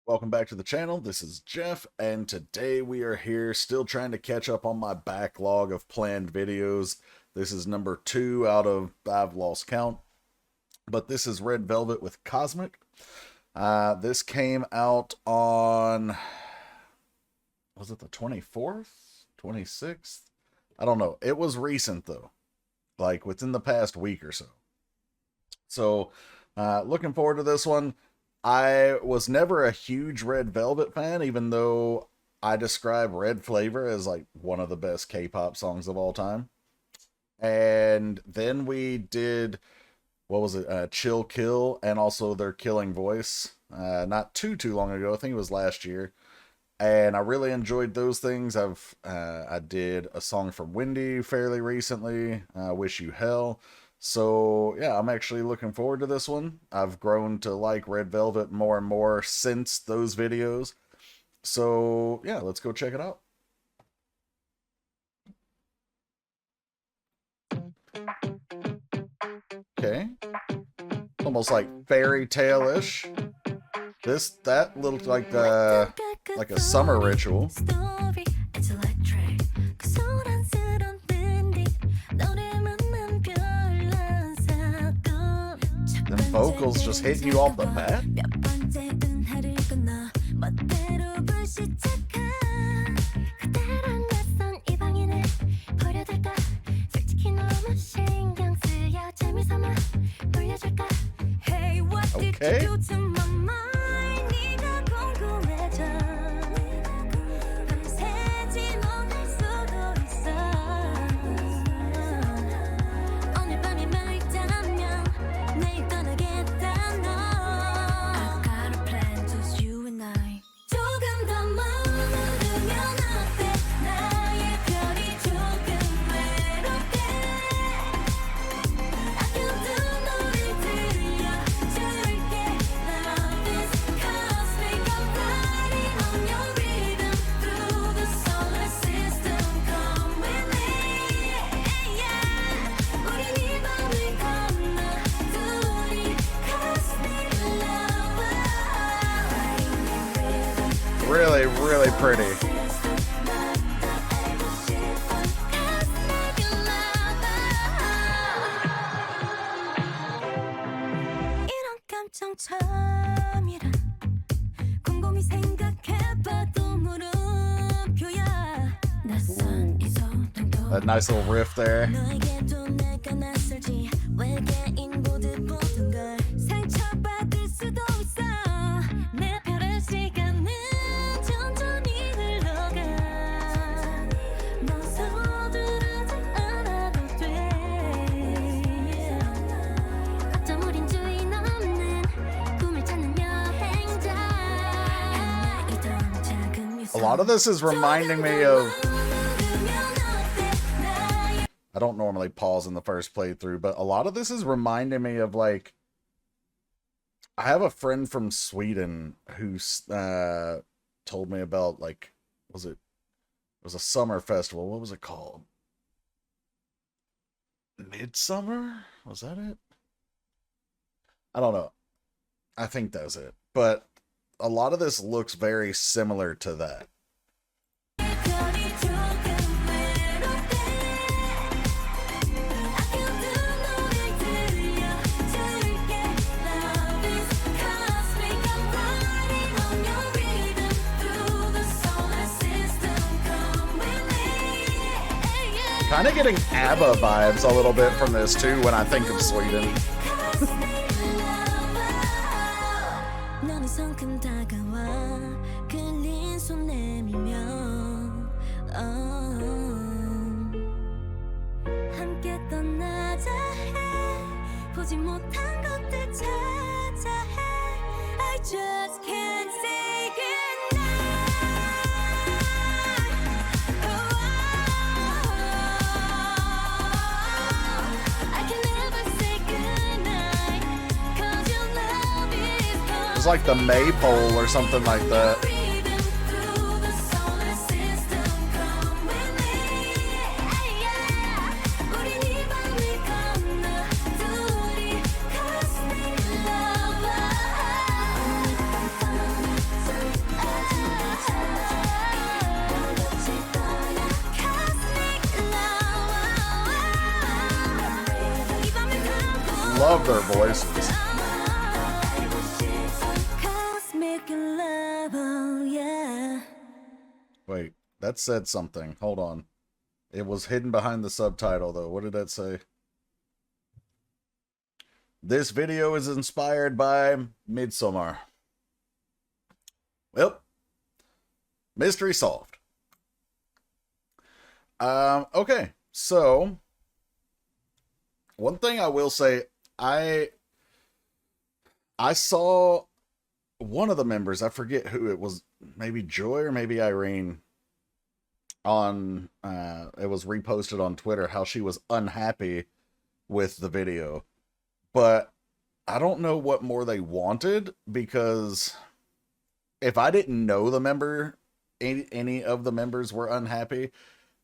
Welcome back to the channel. This is Jeff, and today we are here still trying to catch up on my backlog of planned videos. This is number 2 out of, I've lost count, but this is Red Velvet with Cosmic. This came out on, was it the 24th? 26th? I don't know. It was recent though, like within the past week or so. So, looking forward to this one. I was never a huge Red Velvet fan, even though I describe Red Flavor as like one of the best K-pop songs of all time. And then we did, what was it, Chill Kill, and also their Killing Voice, not too long ago. I think it was last year. And I really enjoyed those things. I did a song from Windy fairly recently, Wish You Hell. So, yeah, I'm actually looking forward to this one. I've grown to like Red Velvet more and more since those videos. So, yeah, let's go check it out. Okay. Almost like fairy tale-ish. That looked like a summer ritual. The vocals just hitting you off the bat. Okay. Really pretty. A nice little riff there. A lot of this is reminding me of... I don't normally pause in the first playthrough, but a lot of this is reminding me of, like... I have a friend from Sweden who told me about, like... It was a summer festival. What was it called? Midsommar? Was that it? I don't know. I think that was it. But... a lot of this looks very similar to that. Kind of getting ABBA vibes a little bit from this too when I think of Sweden. It's like the maypole or something like that. love their voices. Wait, that said something. Hold on. It was hidden behind the subtitle, though. What did that say? This video is inspired by Midsommar. Well, mystery solved. Okay, so one thing I will say, I saw one of the members, I forget who it was, maybe Joy or maybe Irene, on it was reposted on Twitter how she was unhappy with the video. But I don't know what more they wanted, because if I didn't know the member, any of the members were unhappy,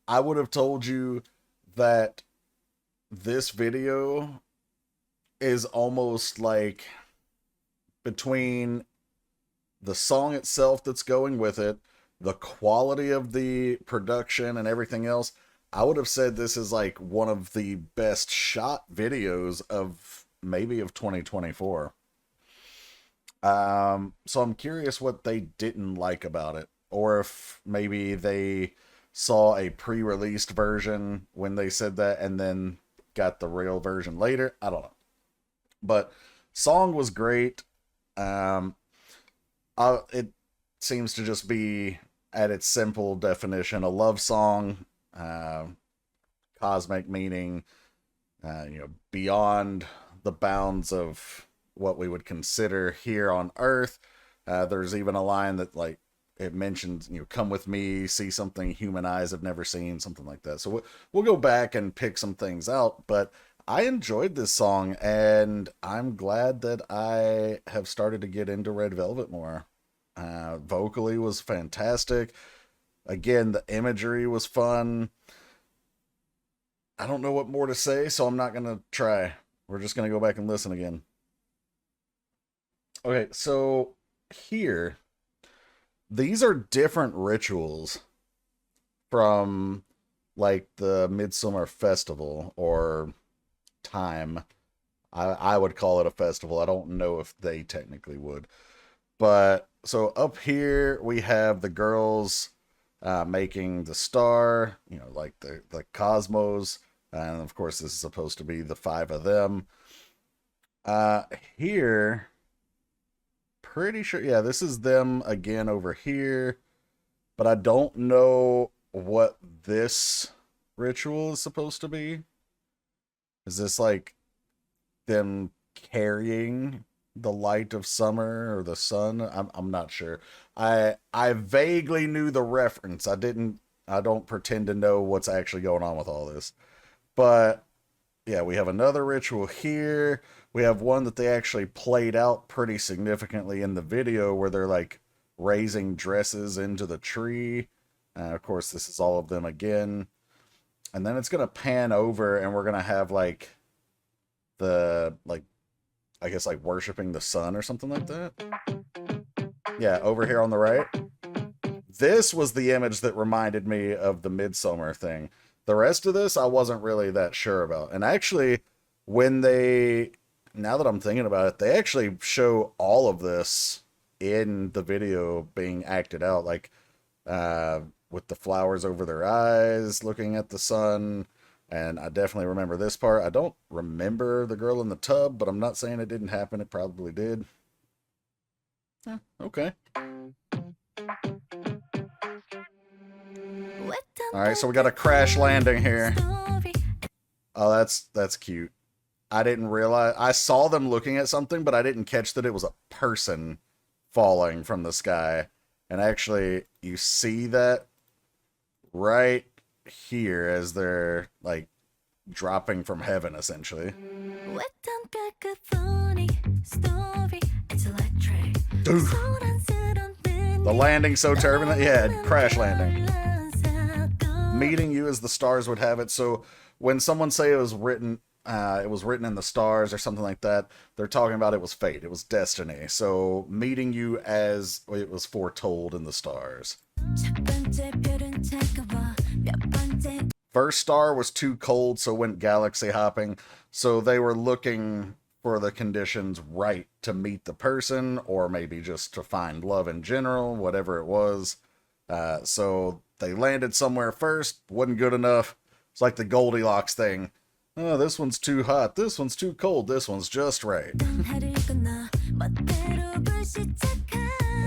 I would have told you that this video is almost like between the song itself that's going with it, the quality of the production and everything else. I would have said this is like one of the best shot videos of maybe of 2024. So I'm curious what they didn't like about it, or if maybe they saw a pre-released version when they said that and then got the real version later. I don't know. But song was great. It seems to just be, at its simple definition, a love song, cosmic meaning, beyond the bounds of what we would consider here on Earth. There's even a line that, like, it mentions, come with me, see something human eyes have never seen, something like that. So we'll go back and pick some things out, but I enjoyed this song, and I'm glad that I have started to get into Red Velvet more. Vocally was fantastic. Again, the imagery was fun. I don't know what more to say, so I'm not going to try. We're just going to go back and listen again. Okay, so here, these are different rituals from, like, the Midsummer Festival, or time. I would call it a festival. I don't know if they technically would. But, so up here, we have the girls making the star, like the cosmos. And, of course, this is supposed to be the 5 of them. Here, pretty sure, yeah, this is them again over here. But I don't know what this ritual is supposed to be. Is this like them carrying the light of summer or the sun? I'm not sure. I vaguely knew the reference. I don't pretend to know what's actually going on with all this. But yeah, we have another ritual here. We have one that they actually played out pretty significantly in the video, where they're like raising dresses into the tree. Of course, this is all of them again. And then it's going to pan over, and we're going to have like the, like, I guess like worshiping the sun or something like that. Yeah, over here on the right. This was the image that reminded me of the Midsommar thing. The rest of this, I wasn't really that sure about. And actually, now that I'm thinking about it, they actually show all of this in the video being acted out, like, with the flowers over their eyes, looking at the sun. And I definitely remember this part. I don't remember the girl in the tub, but I'm not saying it didn't happen. It probably did. Yeah, okay. Alright, so we got a crash landing here. Oh, that's cute. I didn't realize. I saw them looking at something, but I didn't catch that it was a person falling from the sky. And actually, you see that right here as they're, like, dropping from heaven, essentially. Dude. The landing so turbulent. Yeah, crash landing. Meeting you as the stars would have it. So when someone say it was written in the stars or something like that, they're talking about it was fate. It was destiny. So meeting you as it was foretold in the stars. First star was too cold, so went galaxy hopping. So they were looking for the conditions right to meet the person, or maybe just to find love in general, whatever it was. So they landed somewhere first, wasn't good enough. It's like the Goldilocks thing. Oh, this one's too hot, this one's too cold, this one's just right.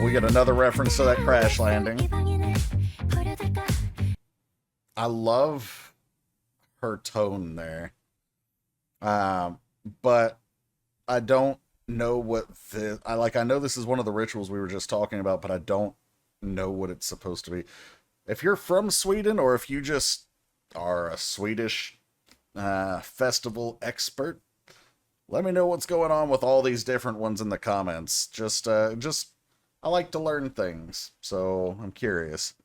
We get another reference to that crash landing. I love her tone there. But I don't know what I know this is one of the rituals we were just talking about, but I don't know what it's supposed to be. If you're from Sweden, or if you just are a Swedish festival expert, let me know what's going on with all these different ones in the comments. Just I like to learn things, so I'm curious.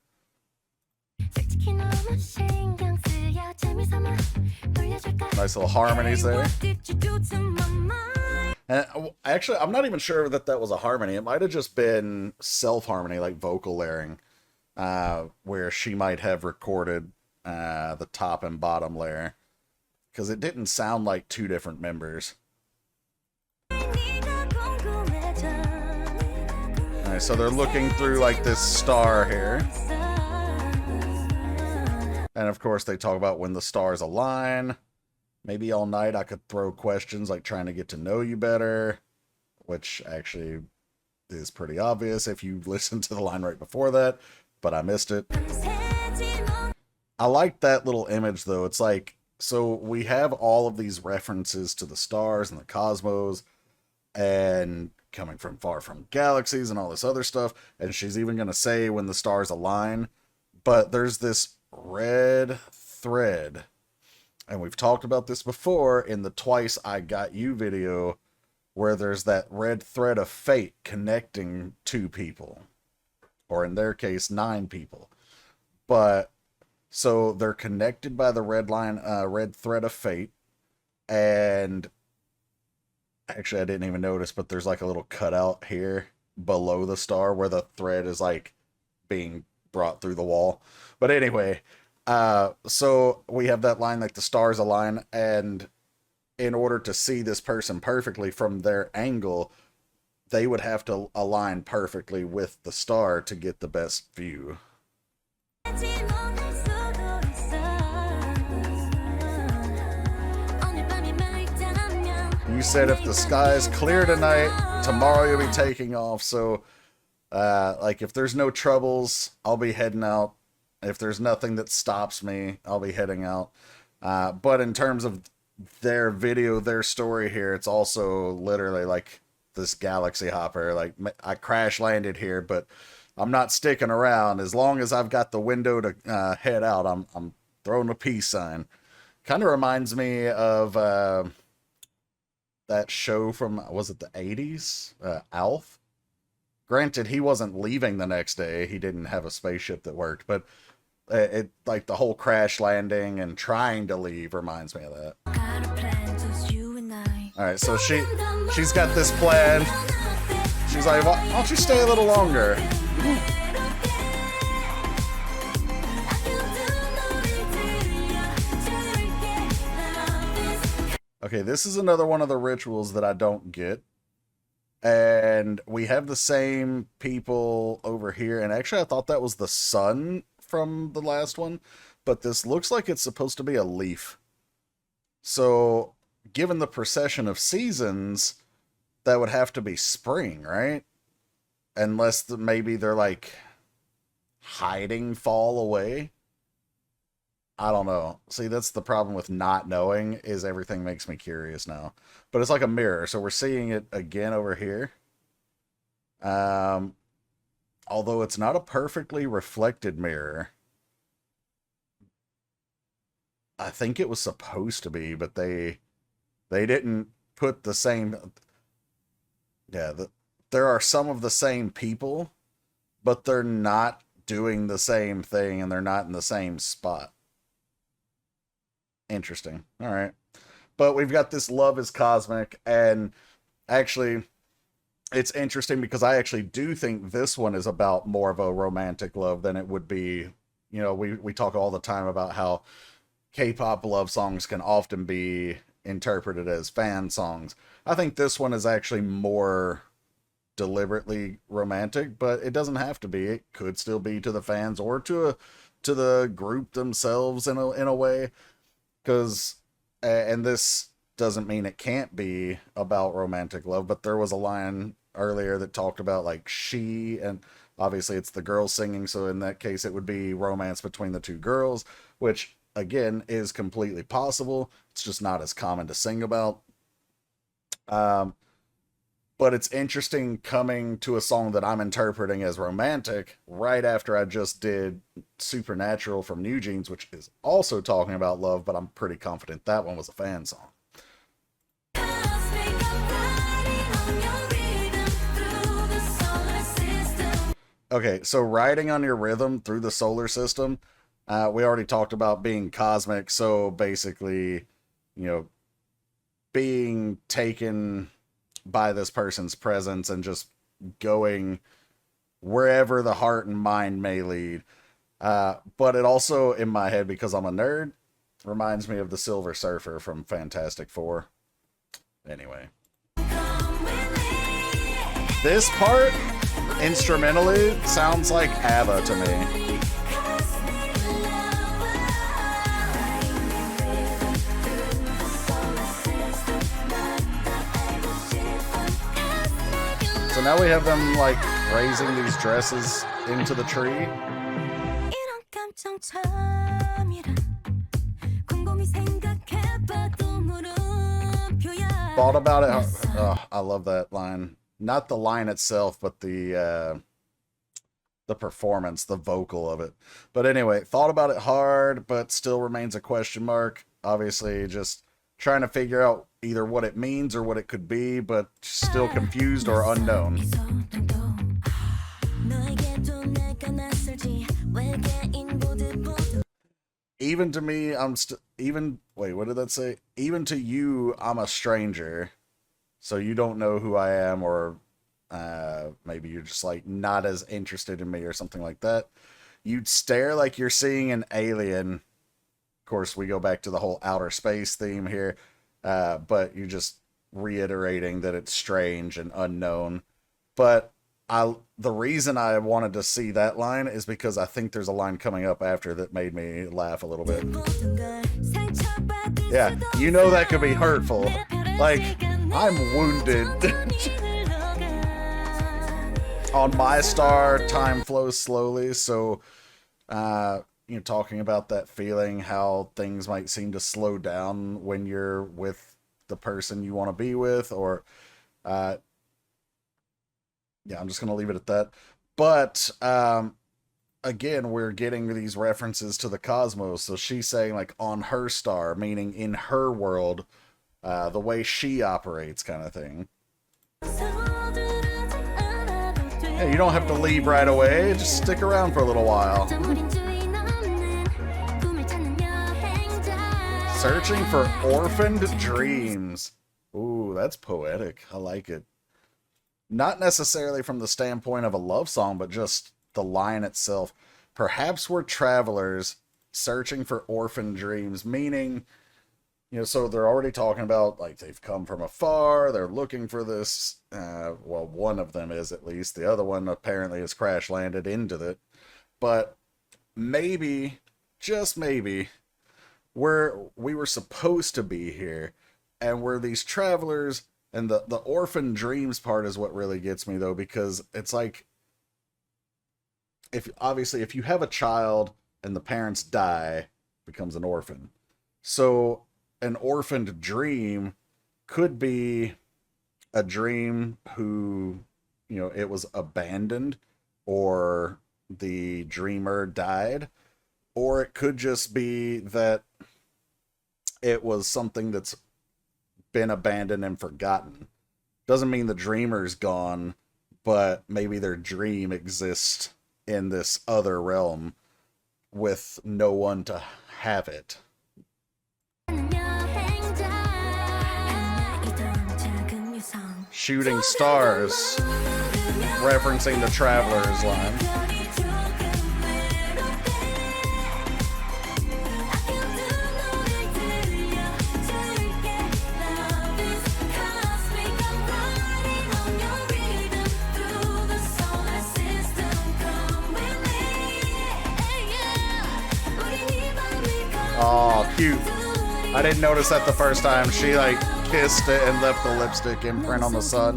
Nice little harmonies there. And actually, I'm not even sure that was a harmony. It might have just been self-harmony, like vocal layering, where she might have recorded the top and bottom layer, because it didn't sound like two different members. Alright, so they're looking through like this star here. And of course, they talk about when the stars align. Maybe all night I could throw questions like trying to get to know you better, which actually is pretty obvious if you listened to the line right before that, but I missed it. I like that little image though. It's like, so we have all of these references to the stars and the cosmos and coming from far from galaxies and all this other stuff. And she's even going to say when the stars align, but there's this red thread, and we've talked about this before in the Twice I Got You video, where there's that red thread of fate connecting two people, or in their case 9 people. But so they're connected by the red thread of fate. And actually I didn't even notice, but there's like a little cutout here below the star where the thread is like being brought through the wall. But anyway, so we have that line like the stars align, and in order to see this person perfectly from their angle, they would have to align perfectly with the star to get the best view. You said if the sky's clear tonight, tomorrow you'll be taking off. So like if there's no troubles, I'll be heading out. If there's nothing that stops me, I'll be heading out. But in terms of their video, their story here, it's also literally like this galaxy hopper. Like, I crash landed here, but I'm not sticking around. As long as I've got the window to head out, I'm throwing a peace sign. Kind of reminds me of that show from, was it the 80s? Alf? Granted, he wasn't leaving the next day. He didn't have a spaceship that worked, but it like the whole crash landing and trying to leave reminds me of that. All right, so she's got this plan. She's like, why don't you stay a little longer? Okay, this is another one of the rituals that I don't get. And we have the same people over here. And actually, I thought that was the sun from the last one. But this looks like it's supposed to be a leaf. So, given the procession of seasons, that would have to be spring, right? Unless maybe they're like hiding fall away. I don't know. See, that's the problem with not knowing, is everything makes me curious now. But it's like a mirror, so we're seeing it again over here. Although it's not a perfectly reflected mirror. I think it was supposed to be, but they didn't put the same... Yeah, there are some of the same people, but they're not doing the same thing, and they're not in the same spot. Interesting. All right. But we've got this love is cosmic, and actually it's interesting because I actually do think this one is about more of a romantic love than it would be. You know, we talk all the time about how K-pop love songs can often be interpreted as fan songs. I think this one is actually more deliberately romantic, but it doesn't have to be. It could still be to the fans or to the group themselves in a way. Because, and this doesn't mean it can't be about romantic love, but there was a line earlier that talked about like she, and obviously it's the girls singing, so in that case it would be romance between the two girls, which again is completely possible. It's just not as common to sing about. But it's interesting coming to a song that I'm interpreting as romantic right after I just did Supernatural from New Jeans, which is also talking about love, but I'm pretty confident that one was a fan song. Okay, so riding on your rhythm through the solar system, we already talked about being cosmic, so basically, being taken by this person's presence and just going wherever the heart and mind may lead. But it also, in my head, because I'm a nerd, reminds me of the Silver Surfer from Fantastic Four. Anyway. This part, instrumentally, sounds like ABBA to me. So now we have them like raising these dresses into the tree. Thought about it. Oh, I love that line. Not the line itself, but the performance, the vocal of it. But anyway, thought about it hard, but still remains a question mark. Obviously, just trying to figure out either what it means or what it could be, but still confused or unknown. Even to me, wait, what did that say? Even to you, I'm a stranger. So you don't know who I am, or maybe you're just like not as interested in me or something like that. You'd stare like you're seeing an alien. Of course, we go back to the whole outer space theme here, but you're just reiterating that it's strange and unknown. But the reason I wanted to see that line is because I think there's a line coming up after that made me laugh a little bit. Yeah, you know that could be hurtful. Like, I'm wounded. On my star, time flows slowly, so talking about that feeling, how things might seem to slow down when you're with the person you want to be with, or yeah, I'm just going to leave it at that. But again, we're getting these references to the cosmos. So she's saying like on her star, meaning in her world, the way she operates, kind of thing. Yeah, you don't have to leave right away. Just stick around for a little while. Searching for orphaned dreams. Ooh, that's poetic. I like it. Not necessarily from the standpoint of a love song, but just the line itself. Perhaps we're travelers searching for orphan dreams, meaning, so they're already talking about, like, they've come from afar, they're looking for this, well, one of them is at least, the other one apparently has crash landed into it, but maybe, just maybe, we were supposed to be here, and we're these travelers. And the orphan dreams part is what really gets me, though, because it's like, if you have a child and the parents die, becomes an orphan. So an orphaned dream could be a dream who, it was abandoned, or the dreamer died, or it could just be that it was something that's been abandoned and forgotten. Doesn't mean the dreamer's gone, but maybe their dream exists in this other realm with no one to have it. Shooting stars, referencing the Travelers line. Oh, cute. I didn't notice that the first time. She like kissed it and left the lipstick imprint on the sun.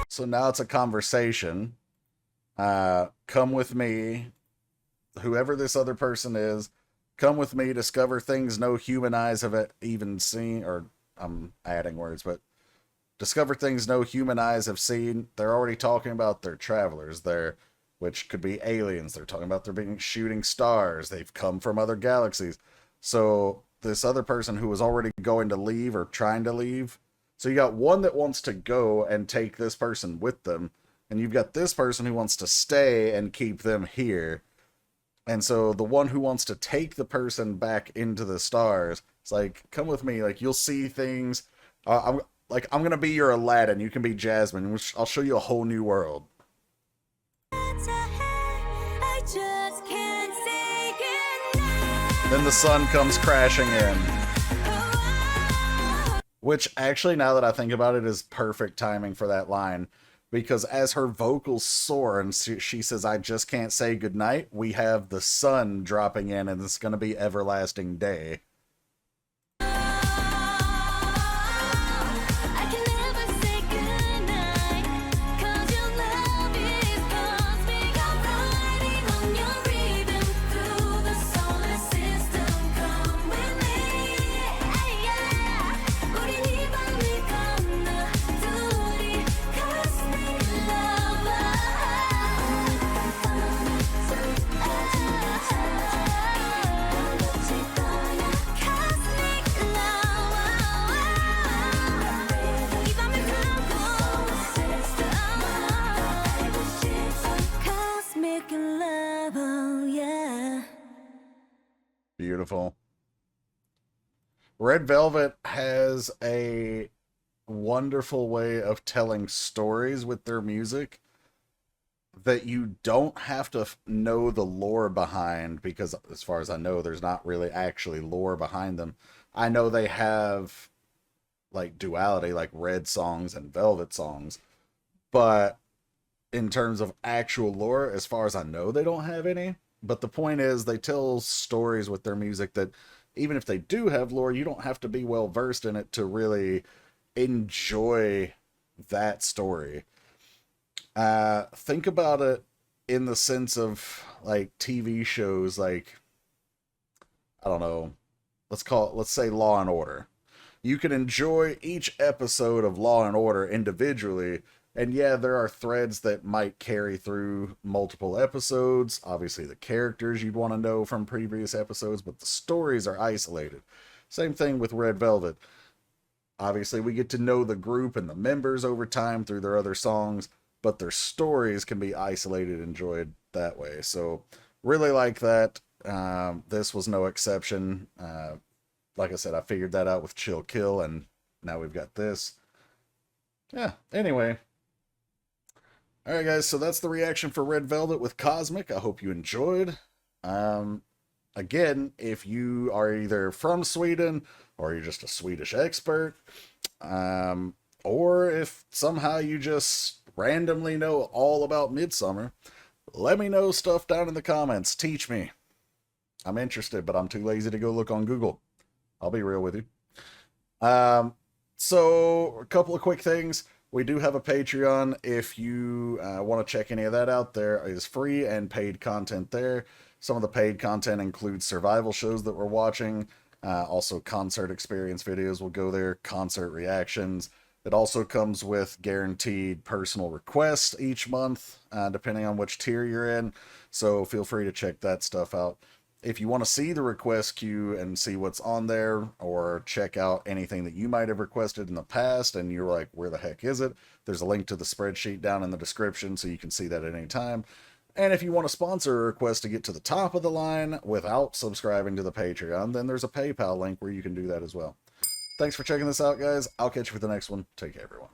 So now it's a conversation. Come with me. Whoever this other person is, come with me, discover things no human eyes have even seen, or I'm adding words, but discover things no human eyes have seen. They're already talking about their travelers there, which could be aliens. They're talking about they're being shooting stars. They've come from other galaxies. So this other person who was already going to leave or trying to leave. So you got one that wants to go and take this person with them. And you've got this person who wants to stay and keep them here. And so the one who wants to take the person back into the stars, it's like, come with me. Like, you'll see things. I'm going to be your Aladdin. You can be Jasmine. I'll show you a whole new world. Then the sun comes crashing in. Which, actually, now that I think about it, is perfect timing for that line. Because as her vocals soar and she says, I just can't say goodnight, we have the sun dropping in and it's going to be everlasting day. Beautiful. Red Velvet has a wonderful way of telling stories with their music that you don't have to know the lore behind, because as far as I know, there's not really actually lore behind them. I know they have like duality, like red songs and velvet songs, but in terms of actual lore, as far as I know, they don't have any. But the point is, they tell stories with their music that even if they do have lore, you don't have to be well versed in it to really enjoy that story. Think about it in the sense of like TV shows, like, I don't know, let's say Law and Order. You can enjoy each episode of Law and Order individually. And yeah, there are threads that might carry through multiple episodes. Obviously, the characters you'd want to know from previous episodes, but the stories are isolated. Same thing with Red Velvet. Obviously, we get to know the group and the members over time through their other songs, but their stories can be isolated and enjoyed that way. So, really like that. This was no exception. Like I said, I figured that out with Chill Kill, and now we've got this. Yeah, anyway. Alright guys, so that's the reaction for Red Velvet with Cosmic. I hope you enjoyed. Again, if you are either from Sweden, or you're just a Swedish expert, or if somehow you just randomly know all about Midsommar, let me know stuff down in the comments. Teach me. I'm interested, but I'm too lazy to go look on Google. I'll be real with you. So, a couple of quick things. We do have a Patreon. If you want to check any of that out, there is free and paid content there. Some of the paid content includes survival shows that we're watching. Also, concert experience videos will go there. Concert reactions. It also comes with guaranteed personal requests each month, depending on which tier you're in. So feel free to check that stuff out. If you want to see the request queue and see what's on there, or check out anything that you might have requested in the past and you're like, where the heck is it? There's a link to the spreadsheet down in the description so you can see that at any time. And if you want to sponsor a request to get to the top of the line without subscribing to the Patreon, then there's a PayPal link where you can do that as well. Thanks for checking this out, guys. I'll catch you for the next one. Take care, everyone.